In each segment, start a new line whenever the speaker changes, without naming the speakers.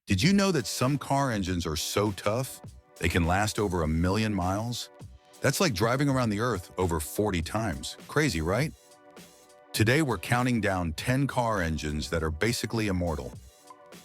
Did you know that some car engines are so tough they can last over 1 million miles? That's like driving around the Earth over 40 times. Crazy, right? Today we're counting down 10 car engines that are basically immortal.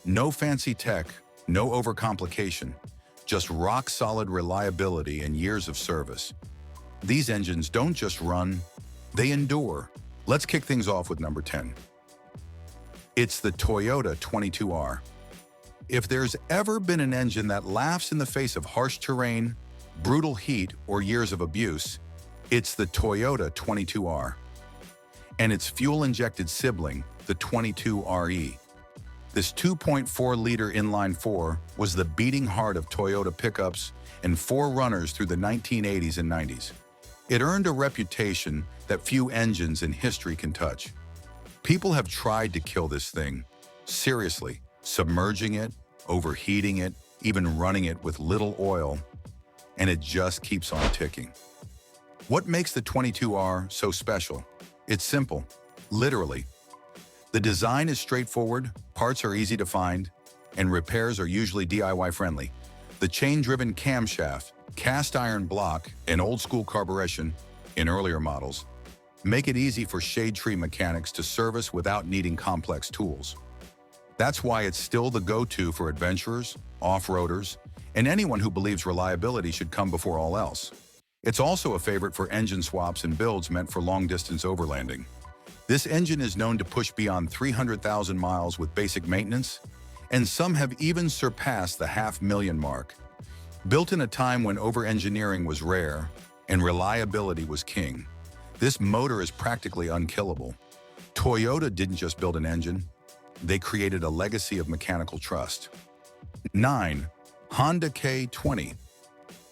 No fancy tech, no overcomplication, just rock-solid reliability and years of service. These engines don't just run, they endure. Let's kick things off with number 10. It's the Toyota 22R. If there's ever been an engine that laughs in the face of harsh terrain, brutal heat, or years of abuse, it's the Toyota 22R. And its fuel-injected sibling, the 22RE. This 2.4-liter inline-4 was the beating heart of Toyota pickups and forerunners through the 1980s and 90s. It earned a reputation that few engines in history can touch. People have tried to kill this thing, seriously, submerging it, overheating it, even running it with little oil, and it just keeps on ticking. What makes the 22R so special? It's simple, literally. The design is straightforward, parts are easy to find, and repairs are usually DIY friendly. The chain-driven camshaft, cast iron block, and old-school carburation in earlier models make it easy for shade tree mechanics to service without needing complex tools. That's why it's still the go-to for adventurers, off-roaders, and anyone who believes reliability should come before all else. It's also a favorite for engine swaps and builds meant for long-distance overlanding. This engine is known to push beyond 300,000 miles with basic maintenance, and some have even surpassed the 500,000 mark. Built in a time when over-engineering was rare and reliability was king, this motor is practically unkillable. Toyota didn't just build an engine, they created a legacy of mechanical trust. 9. Honda K20.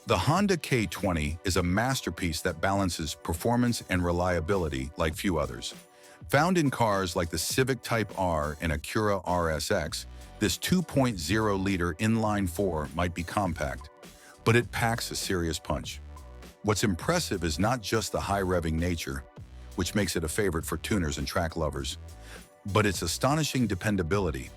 The Honda K20 is a masterpiece that balances performance and reliability like few others. Found in cars like the Civic Type R and Acura RSX, this 2.0-liter inline-4 might be compact, but it packs a serious punch. What's impressive is not just the high-revving nature, which makes it a favorite for tuners and track lovers, but its astonishing dependability.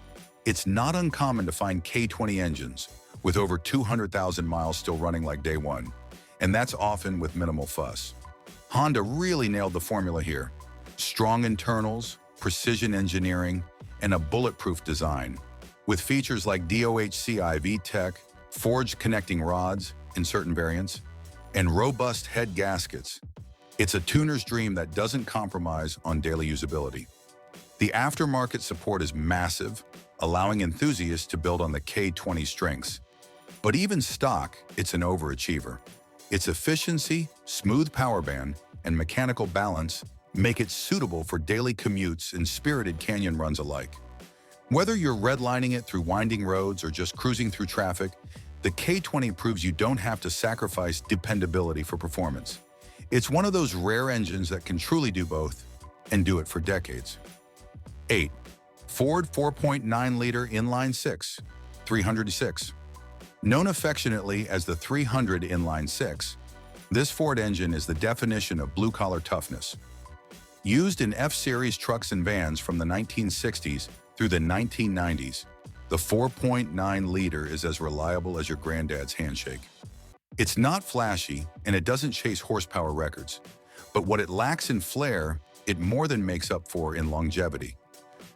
It's not uncommon to find K20 engines with over 200,000 miles still running like day one, and that's often with minimal fuss. Honda really nailed the formula here. Strong internals, precision engineering, and a bulletproof design. With features like DOHC IV-Tech, forged connecting rods in certain variants, and robust head gaskets, it's a tuner's dream that doesn't compromise on daily usability. The aftermarket support is massive, allowing enthusiasts to build on the K20's strengths. But even stock, it's an overachiever. Its efficiency, smooth power band, and mechanical balance make it suitable for daily commutes and spirited canyon runs alike. Whether you're redlining it through winding roads or just cruising through traffic, the K20 proves you don't have to sacrifice dependability for performance. It's one of those rare engines that can truly do both, and do it for decades. 8. Ford 4.9-liter inline-6, 306. Known affectionately as the 300 inline-6, this Ford engine is the definition of blue-collar toughness. Used in F-Series trucks and vans from the 1960s through the 1990s, the 4.9-liter is as reliable as your granddad's handshake. It's not flashy, and it doesn't chase horsepower records, but what it lacks in flair, it more than makes up for in longevity.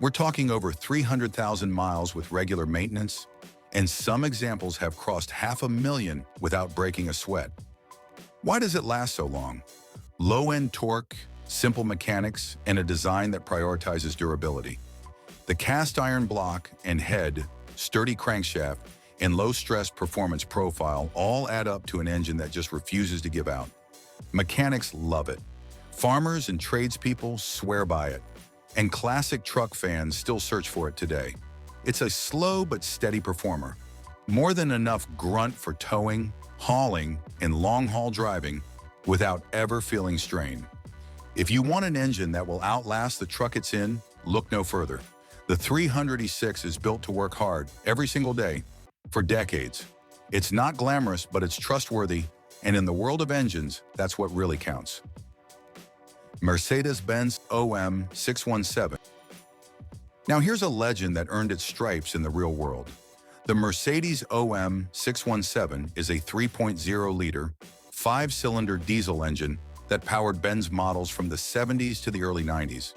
We're talking over 300,000 miles with regular maintenance, and some examples have crossed 500,000 without breaking a sweat. Why does it last so long? Low-end torque, simple mechanics, and a design that prioritizes durability. The cast iron block and head, sturdy crankshaft, and low-stress performance profile all add up to an engine that just refuses to give out. Mechanics love it. Farmers and tradespeople swear by it. And classic truck fans still search for it today. It's a slow but steady performer. More than enough grunt for towing, hauling, and long-haul driving without ever feeling strain. If you want an engine that will outlast the truck it's in, look no further. The 300E6 is built to work hard every single day for decades. It's not glamorous, but it's trustworthy, and in the world of engines, that's what really counts. Mercedes-Benz OM617. Now here's a legend that earned its stripes in the real world. The Mercedes OM617 is a 3.0-liter, 5-cylinder diesel engine that powered Benz models from the 70s to the early 90s,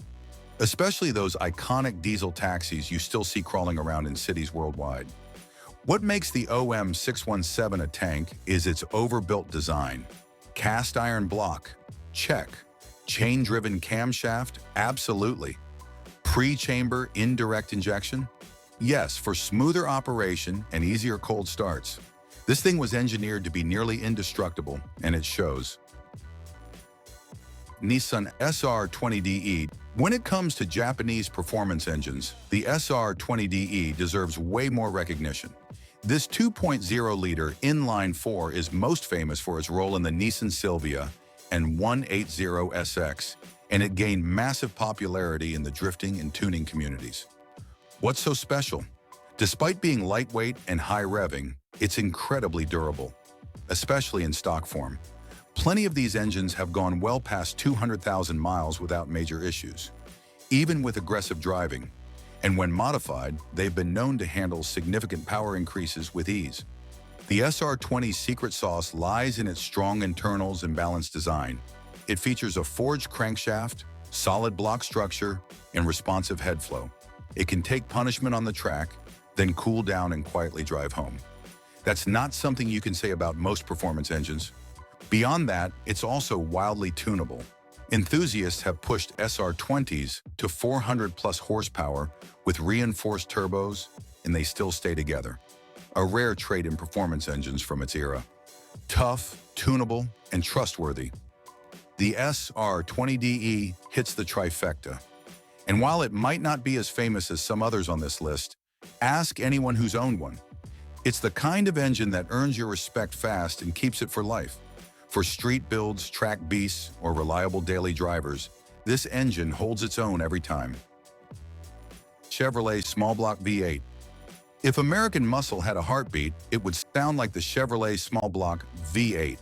especially those iconic diesel taxis you still see crawling around in cities worldwide. What makes the OM617 a tank is its overbuilt design. Cast iron block? Check. Chain-driven camshaft? Absolutely. Pre-chamber indirect injection? Yes, for smoother operation and easier cold starts. This thing was engineered to be nearly indestructible, and it shows. Nissan SR20DE. When it comes to Japanese performance engines, the SR20DE deserves way more recognition. This 2.0-liter inline 4 is most famous for its role in the Nissan Silvia and 180SX, and it gained massive popularity in the drifting and tuning communities. What's so special? Despite being lightweight and high revving, it's incredibly durable, especially in stock form. Plenty of these engines have gone well past 200,000 miles without major issues, even with aggressive driving. And when modified, they've been known to handle significant power increases with ease. The SR20's secret sauce lies in its strong internals and balanced design. It features a forged crankshaft, solid block structure, and responsive head flow. It can take punishment on the track, then cool down and quietly drive home. That's not something you can say about most performance engines. Beyond that, it's also wildly tunable. Enthusiasts have pushed SR20s to 400-plus horsepower with reinforced turbos, and they still stay together. A rare trait in performance engines from its era. Tough, tunable, and trustworthy. The SR20DE hits the trifecta. And while it might not be as famous as some others on this list, ask anyone who's owned one. It's the kind of engine that earns your respect fast and keeps it for life. For street builds, track beasts, or reliable daily drivers, this engine holds its own every time. Chevrolet Smallblock V8. If American muscle had a heartbeat, it would sound like the Chevrolet Smallblock V8,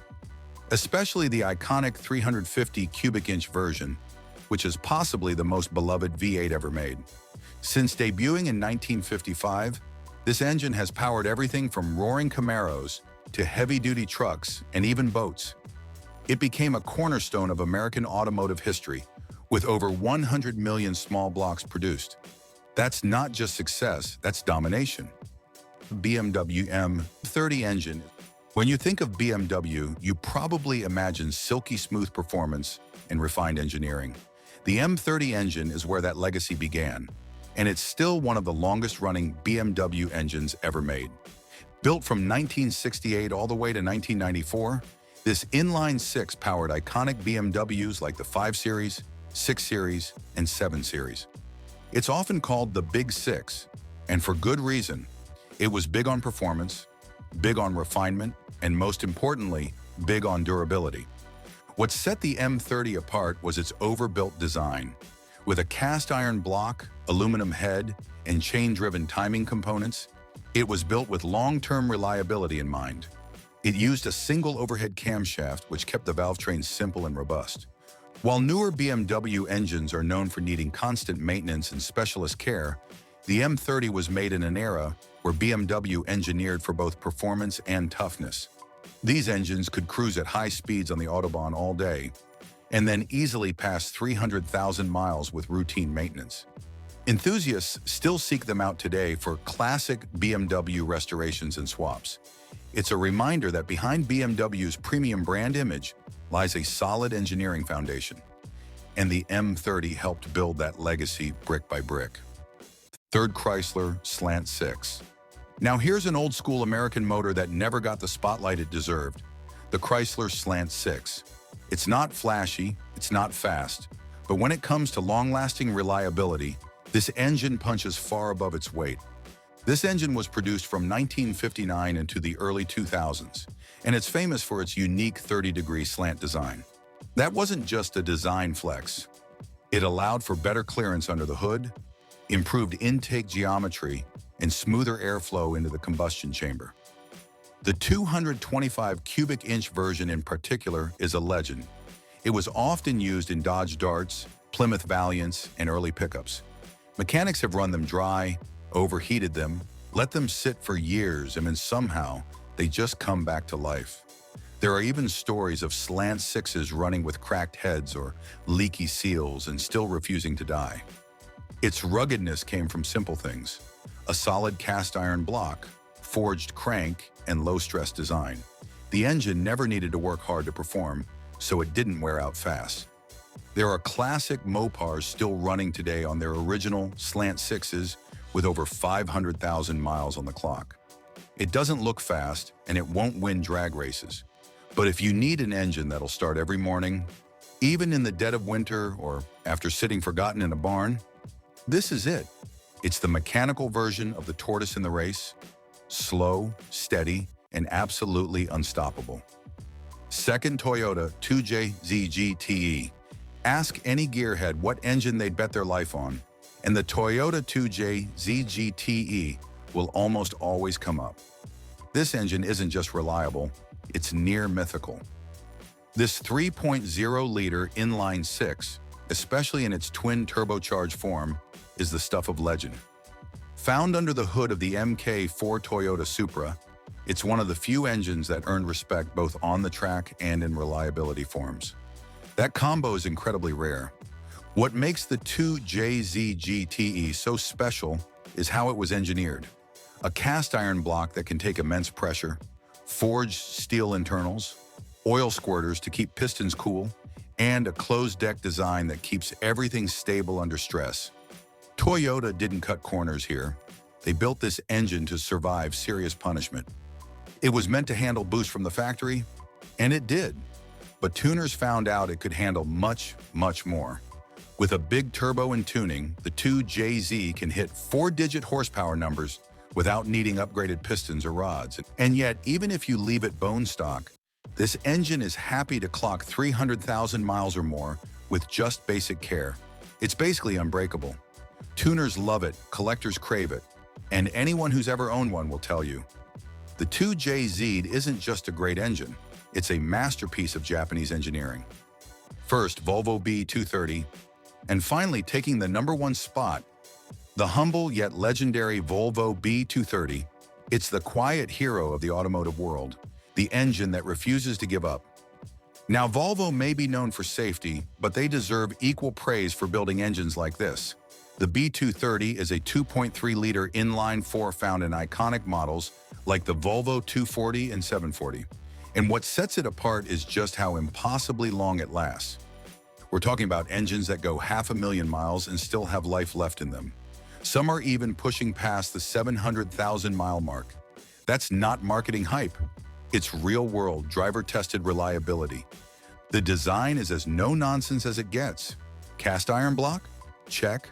especially the iconic 350 cubic inch version, which is possibly the most beloved V8 ever made. Since debuting in 1955, this engine has powered everything from roaring Camaros to heavy-duty trucks and even boats. It became a cornerstone of American automotive history, with over 100 million small blocks produced. That's not just success, that's domination. BMW M30 engine. When you think of BMW, you probably imagine silky smooth performance and refined engineering. The M30 engine is where that legacy began, and it's still one of the longest-running BMW engines ever made. Built from 1968 all the way to 1994, this inline 6 powered iconic BMWs like the 5 Series, 6 Series, and 7 Series. It's often called the Big Six, and for good reason. It was big on performance, big on refinement, and most importantly, big on durability. What set the M30 apart was its overbuilt design. With a cast iron block, aluminum head, and chain-driven timing components, it was built with long-term reliability in mind. It used a single overhead camshaft, which kept the valve train simple and robust. While newer BMW engines are known for needing constant maintenance and specialist care, the M30 was made in an era where BMW engineered for both performance and toughness. These engines could cruise at high speeds on the Autobahn all day, and then easily pass 300,000 miles with routine maintenance. Enthusiasts still seek them out today for classic BMW restorations and swaps. It's a reminder that behind BMW's premium brand image lies a solid engineering foundation, and the M30 helped build that legacy brick by brick. Third Chrysler Slant 6. Now here's an old-school American motor that never got the spotlight it deserved, the Chrysler Slant 6. It's not flashy, it's not fast, but when it comes to long-lasting reliability, this engine punches far above its weight. This engine was produced from 1959 into the early 2000s, and it's famous for its unique 30-degree slant design. That wasn't just a design flex. It allowed for better clearance under the hood, improved intake geometry, and smoother airflow into the combustion chamber. The 225 cubic inch version in particular is a legend. It was often used in Dodge Darts, Plymouth Valiants, and early pickups. Mechanics have run them dry, overheated them, Let them sit for years and then somehow they just come back to life. There are even stories of Slant 6s running with cracked heads or leaky seals and still refusing to die. Its ruggedness came from simple things: a solid cast iron block, forged crank, and low-stress design. The engine never needed to work hard to perform, so it didn't wear out fast. There are classic Mopars still running today on their original Slant 6s with over 500,000 miles on the clock. It doesn't look fast, and it won't win drag races. But if you need an engine that'll start every morning, even in the dead of winter or after sitting forgotten in a barn, this is it. It's the mechanical version of the tortoise in the race: slow, steady, and absolutely unstoppable. Second, Toyota 2JZ Ask any gearhead what engine they'd bet their life on, and the Toyota 2JZ will almost always come up. This engine isn't just reliable, it's near mythical. This 3.0-liter inline six, especially in its twin turbocharged form, is the stuff of legend. Found under the hood of the MK4 Toyota Supra, it's one of the few engines that earned respect both on the track and in reliability forms. That combo is incredibly rare. What makes the 2JZ so special is how it was engineered. A cast iron block that can take immense pressure, forged steel internals, oil squirters to keep pistons cool, and a closed deck design that keeps everything stable under stress. Toyota didn't cut corners here. They built this engine to survive serious punishment. It was meant to handle boost from the factory, and it did. But tuners found out it could handle much, much more. With a big turbo and tuning, the 2JZ can hit 4-digit horsepower numbers without needing upgraded pistons or rods. And yet, even if you leave it bone stock, this engine is happy to clock 300,000 miles or more with just basic care. It's basically unbreakable. Tuners love it, collectors crave it, and anyone who's ever owned one will tell you. The 2JZ isn't just a great engine, it's a masterpiece of Japanese engineering. First, Volvo B230, and finally taking the #1 spot, the humble yet legendary Volvo B230. It's the quiet hero of the automotive world, the engine that refuses to give up. Now, Volvo may be known for safety, but they deserve equal praise for building engines like this. The B230 is a 2.3-liter inline four found in iconic models like the Volvo 240 and 740. And what sets it apart is just how impossibly long it lasts. We're talking about engines that go 500,000 miles and still have life left in them. Some are even pushing past the 700,000-mile mark. That's not marketing hype. It's real-world, driver-tested reliability. The design is as no-nonsense as it gets. Cast iron block? Check.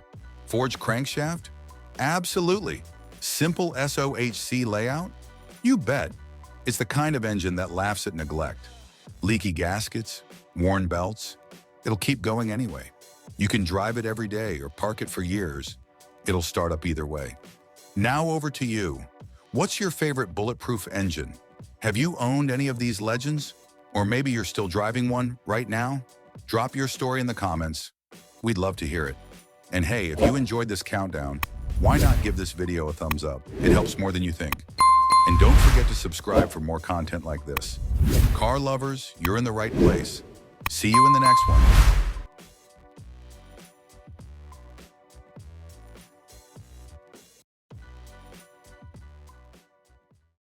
Forged crankshaft? Absolutely. Simple SOHC layout? You bet. It's the kind of engine that laughs at neglect. Leaky gaskets, worn belts. It'll keep going anyway. You can drive it every day or park it for years. It'll start up either way. Now over to you. What's your favorite bulletproof engine? Have you owned any of these legends? Or maybe you're still driving one right now? Drop your story in the comments. We'd love to hear it. And hey, if you enjoyed this countdown, why not give this video a thumbs up? It helps more than you think. And don't forget to subscribe for more content like this. Car lovers, you're in the right place. See you in the next one.